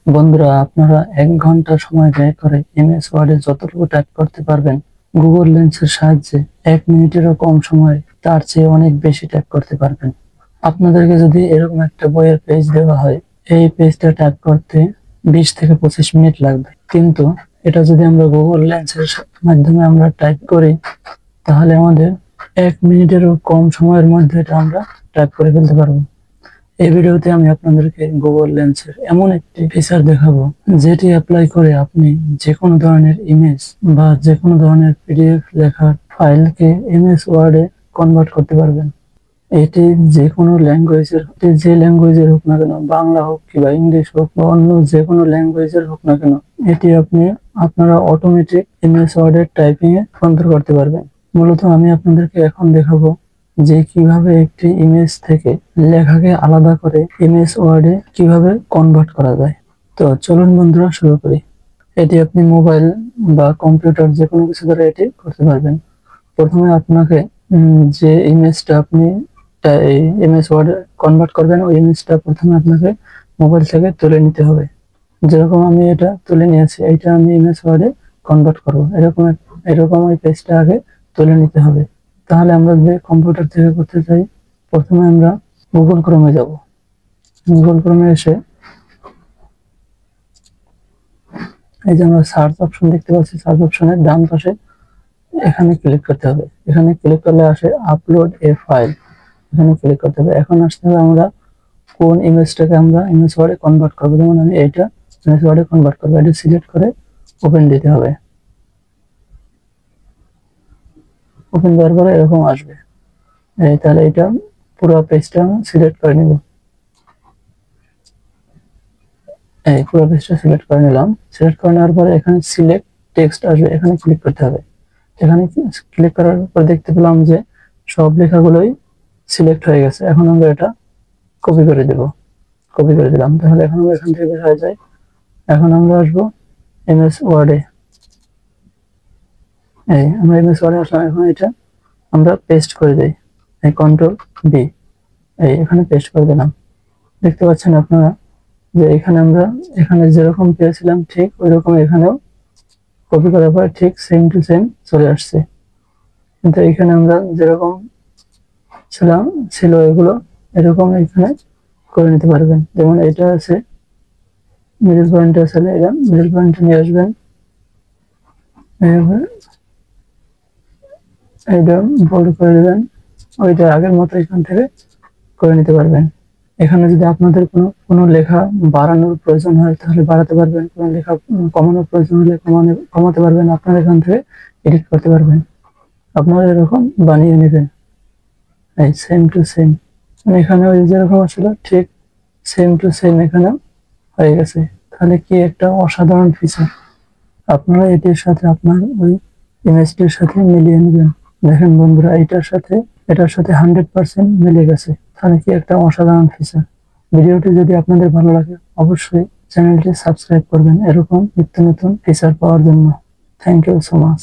বন্ধুরা, আপনারা 1 ঘন্টা সময় ব্যয় করে এমএস ওয়ার্ডে যতটুকু টাইপ করতে পারবেন, গুগল লেন্সের সাহায্যে 1 মিনিটেরও কম সময়ে তার চেয়ে অনেক বেশি টাইপ করতে পারবেন। আপনাদেরকে যদি এরকম একটা বইয়ের পেজ দেওয়া হয়, এই পেজটা টাইপ করতে 20 থেকে 25 মিনিট লাগবে, কিন্তু এটা যদি আমরা গুগল লেন্সের মাধ্যমে আমরা টাইপ করি, তাহলে আমাদের 1 মিনিটেরও কম সময়ের মধ্যে এটা আমরা টাইপ করে ফেলতে পারবো। এই ভিডিওতে আমি আপনাদেরকে গুগল লেন্সের এমন একটি ফিচার দেখাবো, যেটি অ্যাপ্লাই করে আপনি যে কোনো ধরনের ইমেজ বা যে কোনো ধরনের পিডিএফ লেখার ফাইলকে এমএস ওয়ার্ডে কনভার্ট করতে পারবেন। এটি যে কোনো ল্যাঙ্গুয়েজের, যে ল্যাঙ্গুয়েজের হোক না কেন, বাংলা হোক কিংবা ইংলিশ হোক বা অন্য যে কোনো ল্যাঙ্গুয়েজের হোক না কেন, এটি আপনারা অটোমেটিক এমএস ওয়ার্ডের টাইপিং এ রূপান্তর করতে পারবেন। মূলত আমি আপনাদেরকে এখন দেখাবো যে কিভাবে একটি ইমেজ থেকে লেখাকে আলাদা করে এমএস ওয়ার্ডে কিভাবে কনভার্ট করা যায়। তো চলুন বন্ধুরা, শুরু করি। এটি আপনি মোবাইল বা কম্পিউটার যে কোনো কিছু দ্বারা এটি করতে পারবেন। প্রথমে আপনাকে যে ইমেজটা আপনি এমএস ওয়ার্ডে কনভার্ট করবেন, ওই ইমেজটা প্রথমে আপনাকে মোবাইল থেকে তুলে নিতে হবে। যেরকম আমি এটা তুলে নিয়েছি, এইটা আমি এমএস ওয়ার্ডে কনভার্ট করবো। এরকম ওই পেজটা আগে তুলে নিতে হবে। তাহলে আমরা যে কম্পিউটার থেকে করতে চাই, প্রথমে আমরা গুগল ক্রোমে যাব। গুগল ক্রোমে এসে এই যে আমরা সার্চ অপশন দেখতে পাচ্ছি, সার্চ অপশনের ডান পাশে এখানে ক্লিক করতে হবে। এখানে ক্লিক করলে আসে আপলোড এ ফাইল, এখানে ক্লিক করতে হবে। এখন আসতে হবে আমরা কোন ইমেজটাকে আমরা এমএস ওয়ার্ডে কনভার্ট করবো। যেমন আমি এইটা এমএস ওয়ার্ডে কনভার্ট করবো, এটা সিলেক্ট করে ওপেন দিতে হবে। ওপেন দেওয়ার পরে এরকম আসবে। তাহলে এটা পুরো পেজটা সিলেক্ট করে নিব। এই পুরো পেজটা সিলেক্ট করে নিলাম। সিলেক্ট করে নেওয়ার পরে এখানে সিলেক্ট টেক্সট আসবে, এখানে ক্লিক করতে হবে। এখানে ক্লিক করার পর দেখতে পেলাম যে সব লেখাগুলোই সিলেক্ট হয়ে গেছে। এখন আমরা এটা কপি করে দেব। কপি করে দিলাম। তাহলে এখন আমরা এখান থেকে বের হয়ে যাই। এখন আমরা আসবো এমএস ওয়ার্ডে। আমরা এমএস ওয়ার্ডে আসলাম। এখন এটা আমরা পেস্ট করে দেই, কন্ট্রোল বি, এখানে পেস্ট করে দিলাম। দেখতে পাচ্ছেন আপনারা যে এখানে যেরকম পেয়েছিলাম ঠিক ওই রকম এখানেও কপি করার পর ঠিক সেম টু সেম চলে আসছে। কিন্তু এখানে আমরা যেরকম ছিল এগুলো এরকম এখানে করে নিতে পারবেন। যেমন এটা আছে, মিডল পয়েন্ট আছে, এটা মিডল পয়েন্ট নিয়ে আসবেন। এইটা বোল্ড করে দেবেন। ওইটা আগের মতো এখান থেকে করে নিতে পারবেন। এখানে যদি আপনাদের কোনো লেখা বাড়ানোর প্রয়োজন হয় তাহলে বাড়াতে পারবেন, কোনো লেখা কমানোর প্রয়োজন হলে কমাতে পারবেন। আপনারা এখান থেকে এডিট করতে পারবেন। আপনারা এরকম বানিয়ে নেবেন। সেম টু সেম এখানে ওই যেরকম ছিল ঠিক সেম টু সেম এখানেও হয়ে গেছে। তাহলে কি একটা অসাধারণ ফিচার! আপনারা এটির সাথে আপনার ওই ইমেজটির সাথে মিলিয়ে নেবেন। দেখেন বন্ধুরা, এটার সাথে 100% মিলে গেছে। তাহলে কি একটা অসাধারণ ফিচার! ভিডিওটি যদি আপনাদের ভালো লাগে, অবশ্যই চ্যানেলটি সাবস্ক্রাইব করবেন এরকম নিত্য নতুন ফিচার পাওয়ার জন্য। Thank you so much.